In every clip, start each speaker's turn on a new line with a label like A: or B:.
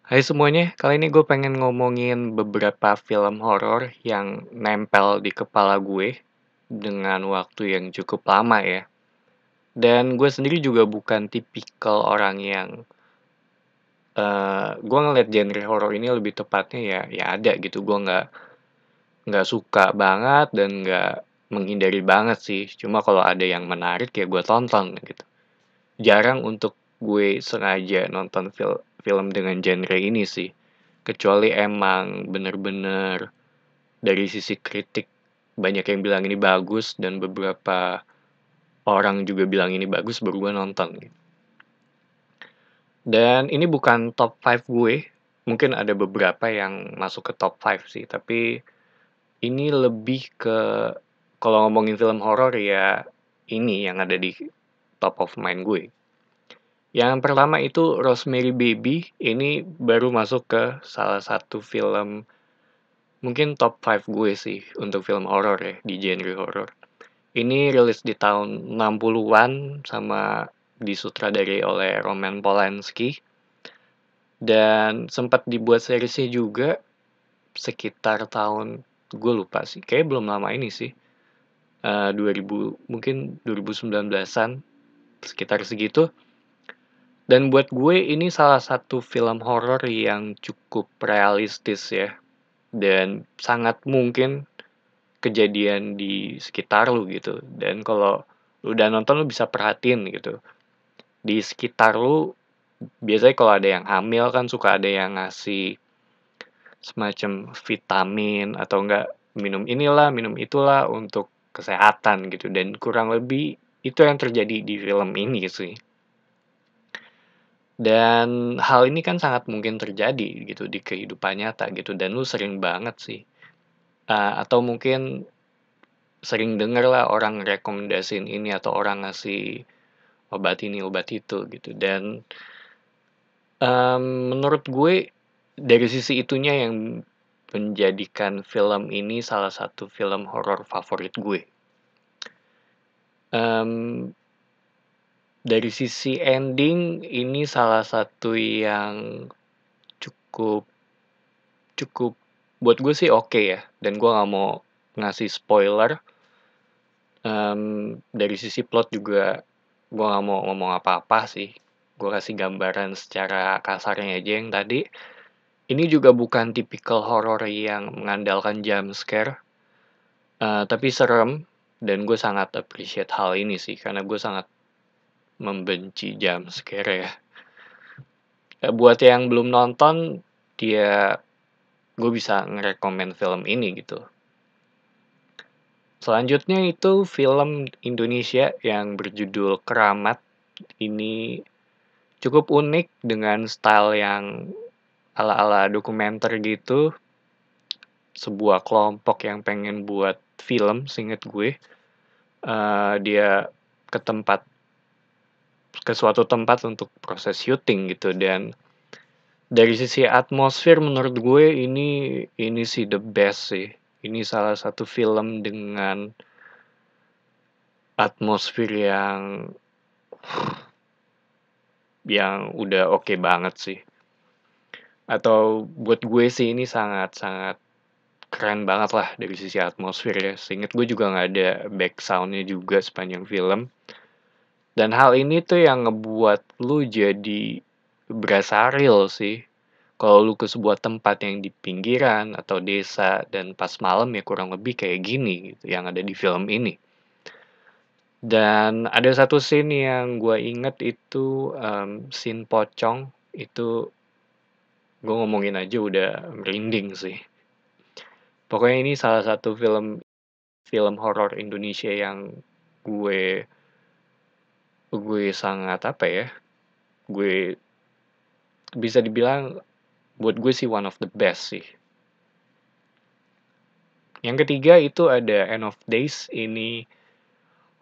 A: Hai semuanya, kali ini gue pengen ngomongin beberapa film horor yang nempel di kepala gue dengan waktu yang cukup lama ya. Dan gue sendiri juga bukan tipikal orang yang gue ngeliat genre horor ini lebih tepatnya ya ada gitu. Gue nggak suka banget dan nggak menghindari banget sih. Cuma kalau ada yang menarik ya gue tonton gitu. Jarang untuk gue sengaja nonton film dengan genre ini sih. Kecuali emang bener-bener dari sisi kritik banyak yang bilang ini bagus dan beberapa orang juga bilang ini bagus baru gue nonton gitu. Dan ini bukan top 5 gue. Mungkin ada beberapa yang masuk ke top 5 sih, tapi ini lebih ke kalau ngomongin film horor ya ini yang ada di top of mind gue. Yang pertama itu Rosemary Baby, ini baru masuk ke salah satu film mungkin top 5 gue sih untuk film horor ya di genre horor. Ini rilis di tahun 60-an sama disutradarai oleh Roman Polanski dan sempat dibuat seriesnya juga sekitar tahun gue lupa sih, kayak belum lama ini sih. 2000 mungkin 2019-an sekitar segitu. Dan buat gue ini salah satu film horor yang cukup realistis ya dan sangat mungkin kejadian di sekitar lu gitu. Dan kalau lu udah nonton lu bisa perhatiin gitu. Di sekitar lu biasanya kalau ada yang hamil kan suka ada yang ngasih semacam vitamin atau enggak minum inilah, minum itulah untuk kesehatan gitu. Dan kurang lebih itu yang terjadi di film ini sih. Dan hal ini kan sangat mungkin terjadi gitu di kehidupan nyata gitu dan lu sering banget sih. Atau mungkin sering denger lah orang rekomendasiin ini atau orang ngasih obat ini, obat itu gitu. Dan menurut gue dari sisi itunya yang menjadikan film ini salah satu film horor favorit gue. Mmm, dari sisi ending ini salah satu yang cukup cukup buat gue sih oke ya, dan gue nggak mau ngasih spoiler. Dari sisi plot juga gue nggak mau ngomong apa-apa sih, gue kasih gambaran secara kasarnya aja yang tadi. Ini juga bukan tipikal horor yang mengandalkan jump scare, tapi serem dan gue sangat appreciate hal ini sih, karena gue sangat membenci jump scare ya. Buat yang belum nonton, dia gue bisa ngerekomen film ini gitu. Selanjutnya itu film Indonesia yang berjudul Keramat. Ini cukup unik dengan style yang ala-ala dokumenter gitu. Sebuah kelompok yang pengen buat film, seinget gue. Dia ke tempat ke suatu tempat untuk proses syuting gitu dan dari sisi atmosfer menurut gue ini sih the best sih. Ini salah satu film dengan atmosfer yang udah oke banget sih. Atau buat gue sih ini sangat-sangat keren banget lah dari sisi atmosfer ya. Seinget gue juga nggak ada back soundnya juga sepanjang film. Dan hal ini tuh yang ngebuat lu jadi berasa real sih. Kalau lu ke sebuah tempat yang di pinggiran atau desa dan pas malam ya kurang lebih kayak gini gitu yang ada di film ini. Dan ada satu scene yang gue inget itu scene pocong itu gue ngomongin aja udah merinding sih. Pokoknya ini salah satu film film horor Indonesia yang gue gue sangat apa ya? Gue bisa dibilang buat gue sih one of the best sih. Yang ketiga itu ada End of Days. Ini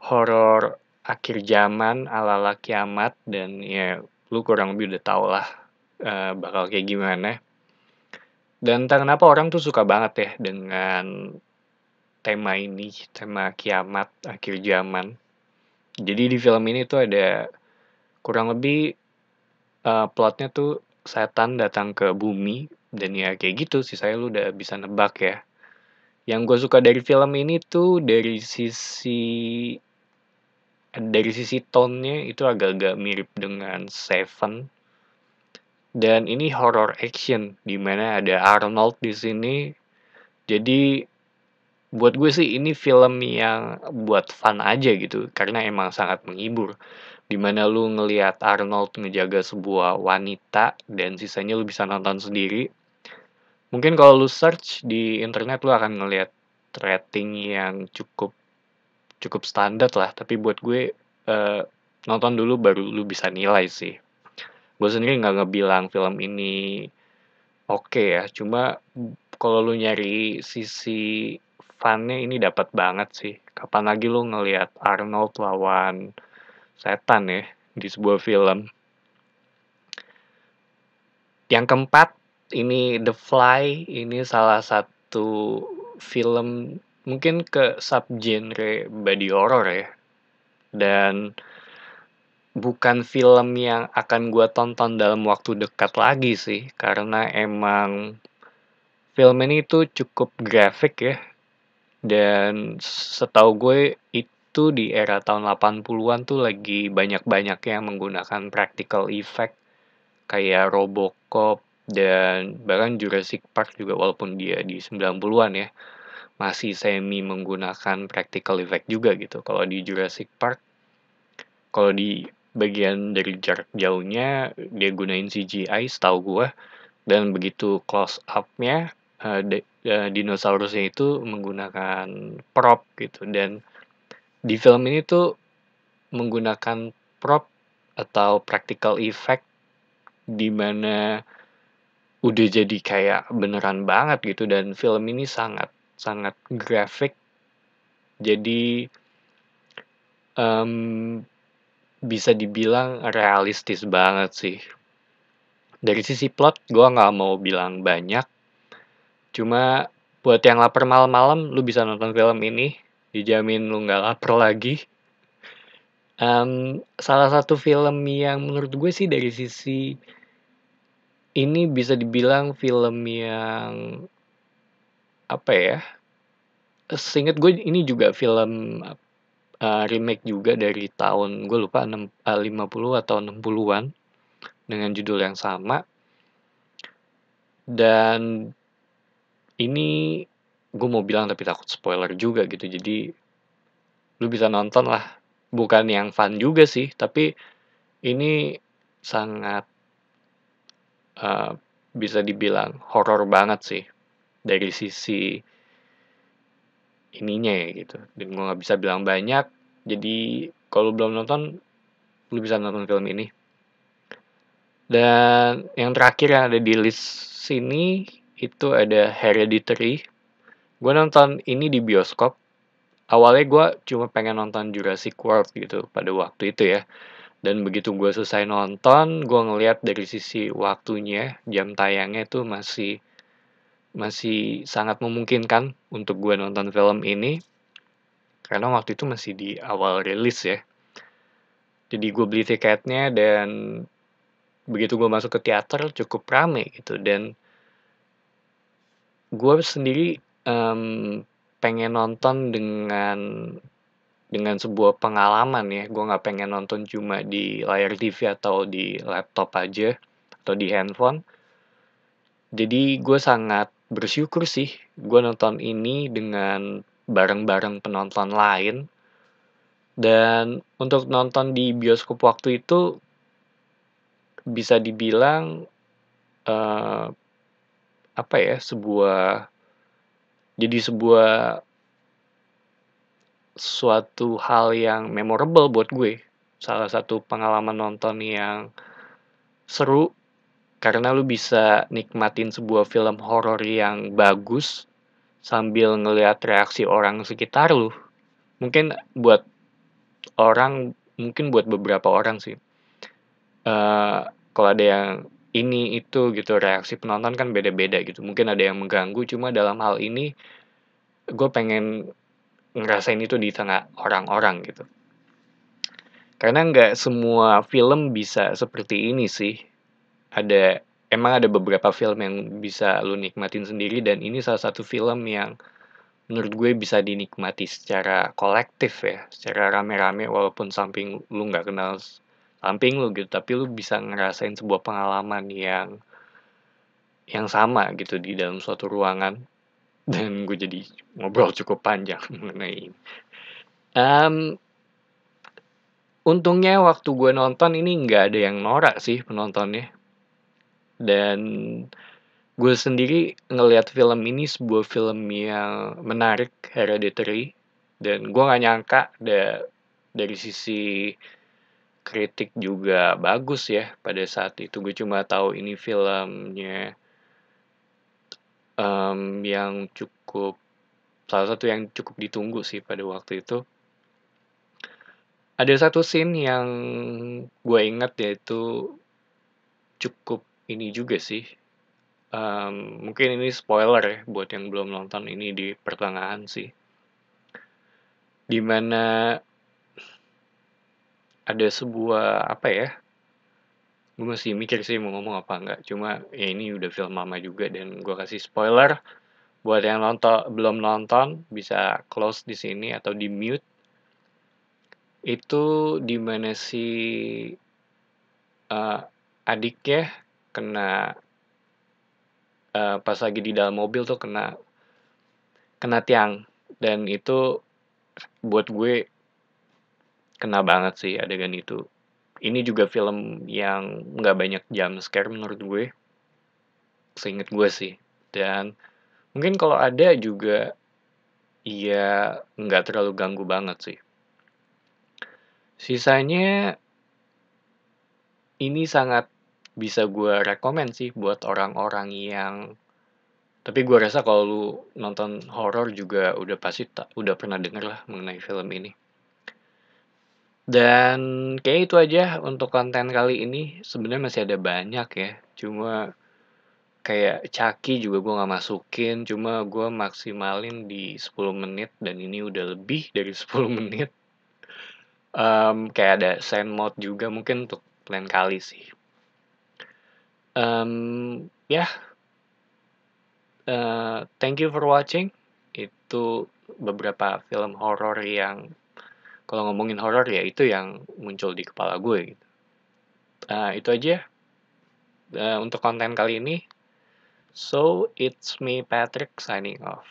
A: horor akhir zaman ala-ala kiamat dan ya lu kurang lebih udah tau lah bakal kayak gimana. Dan entah kenapa orang tuh suka banget ya dengan tema ini, tema kiamat akhir zaman. Jadi di film ini tuh ada kurang lebih plotnya tuh setan datang ke bumi, dan ya kayak gitu sisanya lu udah bisa nebak ya. Yang gue suka dari film ini tuh dari sisi tone-nya itu agak-agak mirip dengan Seven, dan ini horror action di mana ada Arnold di sini. Jadi buat gue sih ini film yang buat fun aja gitu, karena emang sangat menghibur. Dimana lu ngelihat Arnold ngejaga sebuah wanita dan sisanya lu bisa nonton sendiri. Mungkin kalau lu search di internet lu akan ngelihat rating yang cukup cukup standar lah, tapi buat gue nonton dulu baru lu bisa nilai sih. Gue sendiri nggak ngebilang film ini oke ya, cuma kalau lu nyari sisi funnya ini dapat banget sih. Kapan lagi lu ngelihat Arnold lawan setan ya di sebuah film. Yang keempat, ini The Fly, ini salah satu film mungkin ke subgenre body horror ya. Dan bukan film yang akan gue tonton dalam waktu dekat lagi sih, karena emang film ini tuh cukup grafik ya. Dan setahu gue itu di era tahun 80-an tuh lagi banyak-banyaknya menggunakan practical effect kayak Robocop dan bahkan Jurassic Park juga, walaupun dia di 90-an ya, masih semi menggunakan practical effect juga gitu. Kalau di Jurassic Park, kalau di bagian dari jarak jauhnya dia gunain CGI setahu gue, dan begitu close up-nya dinosaurusnya itu menggunakan prop gitu. Dan di film ini tuh menggunakan prop atau practical effect di mana udah jadi kayak beneran banget gitu, dan film ini sangat sangat grafik. Jadi em, bisa dibilang realistis banget sih. Dari sisi plot gue nggak mau bilang banyak, cuma buat yang lapar malam-malam lu bisa nonton film ini, dijamin lu nggak lapar lagi. Salah satu film yang menurut gue sih dari sisi ini bisa dibilang film yang apa ya, seinget gue ini juga film remake juga dari tahun gue lupa 50 atau 60-an dengan judul yang sama. Dan ini gue mau bilang tapi takut spoiler juga gitu, jadi lu bisa nonton lah. Bukan yang fun juga sih, tapi ini sangat uh, bisa dibilang horor banget sih dari sisi ininya ya gitu. Dan gue nggak bisa bilang banyak, jadi kalau belum nonton lu bisa nonton film ini. Dan yang terakhir yang ada di list sini itu ada Hereditary. Gue nonton ini di bioskop. Awalnya gue cuma pengen nonton Jurassic World gitu pada waktu itu ya. Dan begitu gue selesai nonton, gue ngeliat dari sisi waktunya, jam tayangnya itu masih sangat memungkinkan untuk gue nonton film ini. Karena waktu itu masih di awal rilis ya. Jadi gue beli tiketnya, dan begitu gue masuk ke teater cukup rame gitu. Dan gue sendiri pengen nonton dengan sebuah pengalaman ya. Gue nggak pengen nonton cuma di layar TV atau di laptop aja atau di handphone. Jadi gue sangat bersyukur sih gue nonton ini dengan bareng-bareng penonton lain. Dan untuk nonton di bioskop waktu itu bisa dibilang eh, apa ya, sebuah suatu hal yang memorable buat gue. Salah satu pengalaman nonton yang seru, karena lu bisa nikmatin sebuah film horor yang bagus sambil ngelihat reaksi orang sekitar lu. Mungkin buat mungkin buat beberapa orang sih. Kalau ada yang ini itu gitu, reaksi penonton kan beda-beda gitu. Mungkin ada yang mengganggu, cuma dalam hal ini gue pengen ngerasain itu di tengah orang-orang gitu. Karena nggak semua film bisa seperti ini sih. Ada emang ada beberapa film yang bisa lu nikmatin sendiri dan ini salah satu film yang menurut gue bisa dinikmati secara kolektif ya, secara rame-rame walaupun samping lu nggak kenal samping lu gitu, tapi lu bisa ngerasain sebuah pengalaman yang sama gitu di dalam suatu ruangan dan gue jadi ngobrol cukup panjang mengenai ini. Mmm, Untungnya waktu gue nonton ini nggak ada yang norak sih penontonnya, dan gue sendiri ngelihat film ini sebuah film yang menarik, Hereditary, dan gue nggak nyangka dari sisi kritik juga bagus ya pada saat itu. Gue cuma tahu ini filmnya, yang salah satu yang cukup ditunggu sih pada waktu itu. Ada satu scene yang gue ingat yaitu cukup ini juga sih, mungkin ini spoiler ya buat yang belum nonton, ini di pertengahan sih. Dimana ada sebuah, apa ya, gue masih mikir sih mau ngomong apa enggak, cuma ya ini udah film lama juga dan gue kasih spoiler, buat yang belum nonton bisa close di sini atau di mute. Itu dimana si uh, adiknya kena, pas lagi di dalam mobil tuh kena tiang, dan itu buat gue kena banget sih adegan itu. Ini juga film yang nggak banyak jump scare menurut gue, seinget gue sih. Dan mungkin kalau ada juga, ya nggak terlalu ganggu banget sih. Sisanya ini sangat bisa gue rekomen sih buat orang-orang yang, tapi gue rasa kalau lu nonton horor juga udah pasti udah pernah denger lah mengenai film ini. Dan kayak itu aja untuk konten kali ini. Sebenarnya masih ada banyak ya. Cuma kayak Chucky juga gue nggak masukin. Cuma gue maksimalin di 10 menit dan ini udah lebih dari 10 menit. Kayak ada sand mode juga mungkin untuk lain kali sih. Ya, thank you for watching. Itu beberapa film horor yang, kalau ngomongin horor ya itu yang muncul di kepala gue gitu. Itu aja, untuk konten kali ini. So, it's me Patrick signing off.